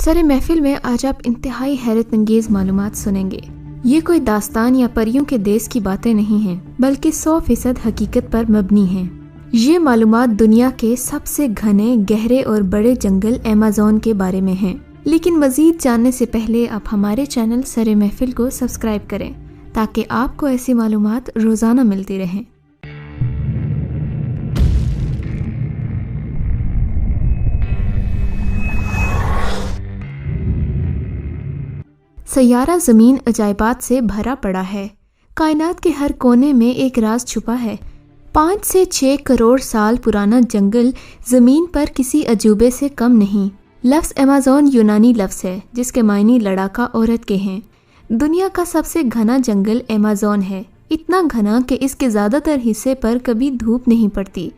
سر محفل میں آج آپ انتہائی حیرت انگیز معلومات سنیں گے۔ یہ کوئی داستان یا پریوں کے دیس کی باتیں نہیں ہیں، بلکہ 100% حقیقت پر مبنی ہیں۔ یہ معلومات دنیا کے سب سے گھنے، گہرے اور بڑے جنگل ایمیزون کے بارے میں ہیں۔ لیکن مزید جاننے سے پہلے آپ ہمارے چینل سر محفل کو سبسکرائب کریں تاکہ آپ کو ایسی معلومات روزانہ ملتی رہیں۔ سیارہ زمین عجائبات سے بھرا پڑا ہے۔ کائنات کے ہر کونے میں ایک راز چھپا ہے۔ 5 سے 6 کروڑ سال پرانا جنگل زمین پر کسی عجوبے سے کم نہیں۔ لفظ ایمیزون یونانی لفظ ہے جس کے معنی لڑاکا عورت کے ہیں۔ دنیا کا سب سے گھنا جنگل ایمیزون ہے، اتنا گھنا کہ اس کے زیادہ تر حصے پر کبھی دھوپ نہیں پڑتی،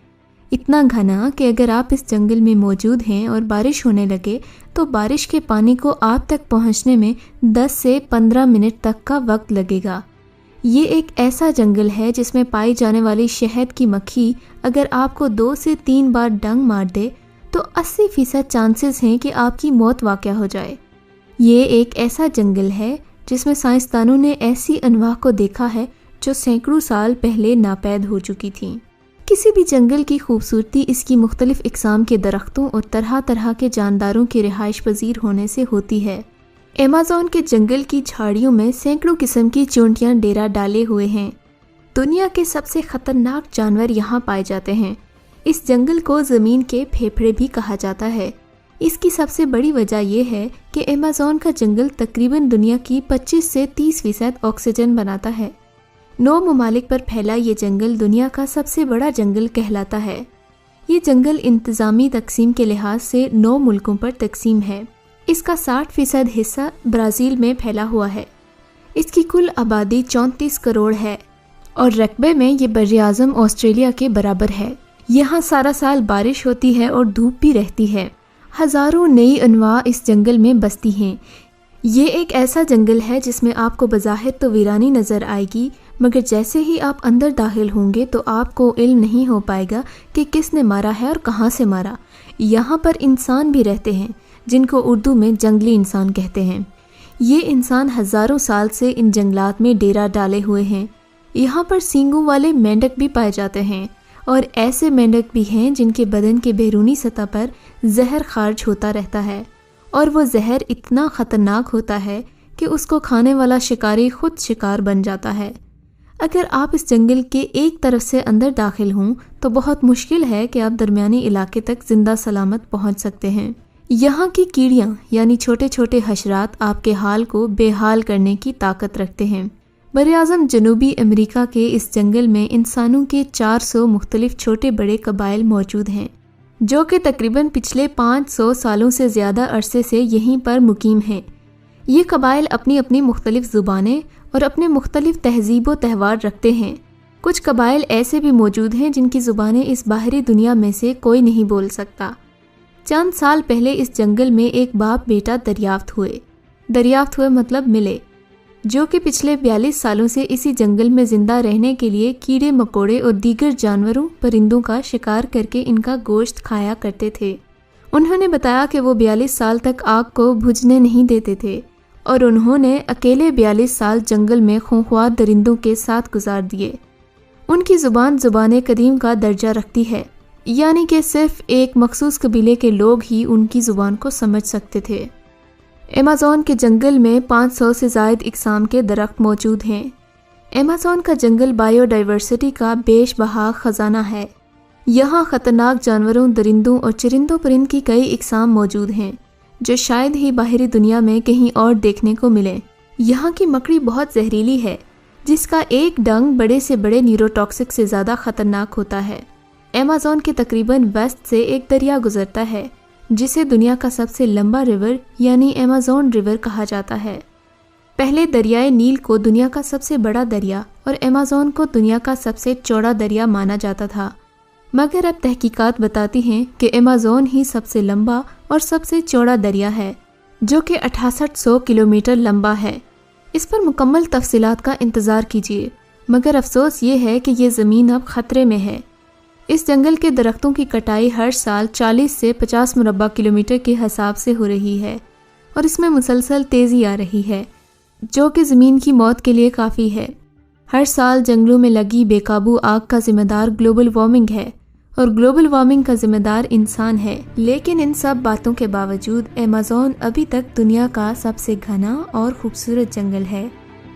اتنا گھنا کہ اگر آپ اس جنگل میں موجود ہیں اور بارش ہونے لگے تو بارش کے پانی کو آپ تک پہنچنے میں 10 سے 15 منٹ تک کا وقت لگے گا۔ یہ ایک ایسا جنگل ہے جس میں پائی جانے والی شہد کی مکھی اگر آپ کو 2 سے 3 بار ڈنگ مار دے تو 80% چانسز ہیں کہ آپ کی موت واقع ہو جائے۔ یہ ایک ایسا جنگل ہے جس میں سائنسدانوں نے ایسی انواع کو دیکھا ہے جو سینکڑوں سال پہلے ناپید ہو چکی تھیں۔ کسی بھی جنگل کی خوبصورتی اس کی مختلف اقسام کے درختوں اور طرح طرح کے جانداروں کے رہائش پذیر ہونے سے ہوتی ہے۔ ایمیزون کے جنگل کی جھاڑیوں میں سینکڑوں قسم کی چونٹیاں ڈیرا ڈالے ہوئے ہیں۔ دنیا کے سب سے خطرناک جانور یہاں پائے جاتے ہیں۔ اس جنگل کو زمین کے پھیپھڑے بھی کہا جاتا ہے۔ اس کی سب سے بڑی وجہ یہ ہے کہ ایمیزون کا جنگل تقریباً دنیا کی 25 سے 30% آکسیجن بناتا ہے۔ 9 ممالک پر پھیلا یہ جنگل دنیا کا سب سے بڑا جنگل کہلاتا ہے۔ یہ جنگل انتظامی تقسیم کے لحاظ سے 9 ملکوں پر تقسیم ہے۔ اس کا 60% حصہ برازیل میں پھیلا ہوا ہے۔ اس کی کل آبادی 34 کروڑ ہے اور رقبے میں یہ براعظم آسٹریلیا کے برابر ہے۔ یہاں سارا سال بارش ہوتی ہے اور دھوپ بھی رہتی ہے۔ ہزاروں نئی انواع اس جنگل میں بستی ہیں۔ یہ ایک ایسا جنگل ہے جس میں آپ کو بظاہر تو ویرانی نظر آئے گی، مگر جیسے ہی آپ اندر داخل ہوں گے تو آپ کو علم نہیں ہو پائے گا کہ کس نے مارا ہے اور کہاں سے مارا۔ یہاں پر انسان بھی رہتے ہیں جن کو اردو میں جنگلی انسان کہتے ہیں۔ یہ انسان ہزاروں سال سے ان جنگلات میں ڈیرا ڈالے ہوئے ہیں۔ یہاں پر سینگوں والے مینڈک بھی پائے جاتے ہیں اور ایسے مینڈک بھی ہیں جن کے بدن کے بیرونی سطح پر زہر خارج ہوتا رہتا ہے، اور وہ زہر اتنا خطرناک ہوتا ہے کہ اس کو کھانے والا شکاری خود شکار بن جاتا ہے۔ اگر آپ اس جنگل کے ایک طرف سے اندر داخل ہوں تو بہت مشکل ہے کہ آپ درمیانی علاقے تک زندہ سلامت پہنچ سکتے ہیں۔ یہاں کی کیڑیاں یعنی چھوٹے چھوٹے حشرات آپ کے حال کو بے حال کرنے کی طاقت رکھتے ہیں۔ براعظم جنوبی امریکہ کے اس جنگل میں انسانوں کے 400 مختلف چھوٹے بڑے قبائل موجود ہیں جو کہ تقریباً پچھلے 500 سالوں سے زیادہ عرصے سے یہیں پر مقیم ہیں۔ یہ قبائل اپنی اپنی مختلف زبانیں اور اپنے مختلف تہذیب و تہوار رکھتے ہیں۔ کچھ قبائل ایسے بھی موجود ہیں جن کی زبانیں اس باہری دنیا میں سے کوئی نہیں بول سکتا۔ چند سال پہلے اس جنگل میں ایک باپ بیٹا دریافت ہوئے مطلب ملے، جو کہ پچھلے 42 سالوں سے اسی جنگل میں زندہ رہنے کے لیے کیڑے مکوڑے اور دیگر جانوروں پرندوں کا شکار کر کے ان کا گوشت کھایا کرتے تھے۔ انہوں نے بتایا کہ وہ 42 سال تک آگ کو بجھنے نہیں دیتے تھے اور انہوں نے اکیلے 42 سال جنگل میں خونخوار درندوں کے ساتھ گزار دیے۔ ان کی زبان قدیم کا درجہ رکھتی ہے، یعنی کہ صرف ایک مخصوص قبیلے کے لوگ ہی ان کی زبان کو سمجھ سکتے تھے۔ ایمیزون کے جنگل میں 500 سے زائد اقسام کے درخت موجود ہیں۔ ایمیزون کا جنگل بائیو ڈائیورسٹی کا بیش بہا خزانہ ہے۔ یہاں خطرناک جانوروں، درندوں اور چرندوں پرند کی کئی اقسام موجود ہیں جو شاید ہی باہری دنیا میں کہیں اور دیکھنے کو ملیں۔ یہاں کی مکڑی بہت زہریلی ہے جس کا ایک ڈنگ بڑے سے بڑے نیوروٹاکسک سے زیادہ خطرناک ہوتا ہے۔ ایمیزون کے تقریباً وسط سے ایک دریا گزرتا ہے جسے دنیا کا سب سے لمبا ریور یعنی ایمیزون ریور کہا جاتا ہے۔ پہلے دریائے نیل کو دنیا کا سب سے بڑا دریا اور ایمیزون کو دنیا کا سب سے چوڑا دریا مانا جاتا تھا، مگر اب تحقیقات بتاتی ہیں کہ ایمیزون ہی سب سے لمبا اور سب سے چوڑا دریا ہے جو کہ 6800 کلومیٹر لمبا ہے۔ اس پر مکمل تفصیلات کا انتظار کیجیے، مگر افسوس یہ ہے کہ یہ زمین اب خطرے میں ہے۔ اس جنگل کے درختوں کی کٹائی ہر سال 40 سے 50 مربع کلومیٹر کے حساب سے ہو رہی ہے۔ اور اس میں مسلسل تیزی آ رہی ہے، جو کہ زمین کی موت کے لیے کافی ہے۔ ہر سال جنگلوں میں لگی بے قابو آگ کا ذمہ دار گلوبل وارمنگ ہے، اور گلوبل وارمنگ کا ذمہ دار انسان ہے۔ لیکن ان سب باتوں کے باوجود ایمیزون ابھی تک دنیا کا سب سے گھنا اور خوبصورت جنگل ہے۔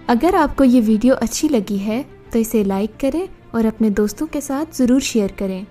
اگر آپ کو یہ ویڈیو اچھی لگی ہے تو اسے لائک کریں اور اپنے دوستوں کے ساتھ ضرور شیئر کریں۔